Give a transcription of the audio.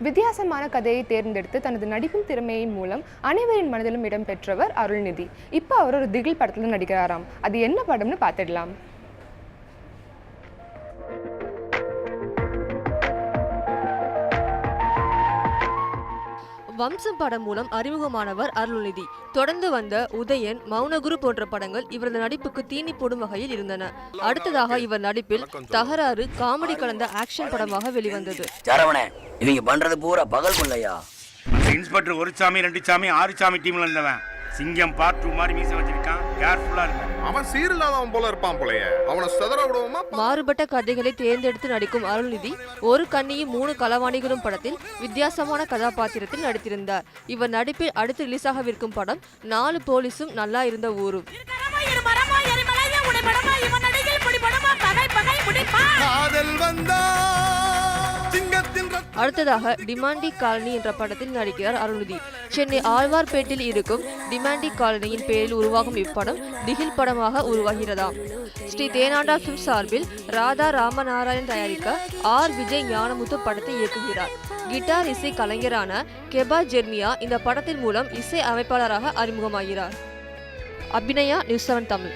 வித்தியாசமான கதையை தேர்ந்தெடுத்து தனது நடிப்பின் திறமையின் மூலம் அனைவரின் மனதிலும் இடம்பெற்றவர் அருள்நிதி. இப்போ அவர் ஒரு திகில் படத்துல நடிக்கிறாராம். அது என்ன படம்னு பார்த்துடலாம். வம்சம் படம் மூலம் அறிமுகமானவர் அருள்நிதி. தொடர்ந்து வந்த உதயன், மௌனகுரு போன்ற படங்கள் இவரது நடிப்புக்கு தீனி போடும் வகையில் இருந்தன. அடுத்ததாக இவர் நடிப்பில் தகராறு காமெடி கலந்த ஆக்ஷன் படமாக வெளிவந்தது. இவங்க பண்றது பூரா பகல் கொள்ளையா? இன்ஸ்பெக்டர் ஒரு சாமி 2 சாமி 6 சாமி டீம்ல இருந்தவன் சிங்கம் பார்ட் 2 மாதிரி மீச வச்சிருக்கான். கேர்ஃபுல்லா இருங்க. அவன் சீரில்லாதவன் போல இருப்பான் போலயே. அவனை சதற விடுவோமா? மாறுபட்ட கதைகளை தேர்ந்தெடுத்து நடிக்கும் அருள்நிதி ஒரு கண்ணியும் 3 களவாணிகளும் படத்தில் வித்தியாசமான கதாபாத்திரத்தில் நடித்திருந்தார். இவர் நடிப்பில் அடுத்து ரிலீஸ் ஆகவிருக்கும் படம் 4 போலீஸும் நல்லா இருந்த ஊரும். அடுத்ததாக டிமாண்டி காலனி என்ற படத்தில் நடிக்கிறார் அருள்நிதி. சென்னை ஆழ்வார்பேட்டில் இருக்கும் டிமாண்டி காலனியின் பெயரில் உருவாகும் இப்படம் திகில் படமாக உருவாகிறதாம். ஸ்ரீ தேனாண்டா ஃபிலிம் சார்பில் ராதா ராமநாராயண் தயாரிக்க ஆர் விஜய் ஞானமுத்து படத்தை இயக்குகிறார். கிட்டார் இசை கலைஞரான கெபா ஜெர்மியா இந்த படத்தின் மூலம் இசை அமைப்பாளராக அறிமுகமாகிறார். அபிநயா, நியூஸ் 7 தமிழ்.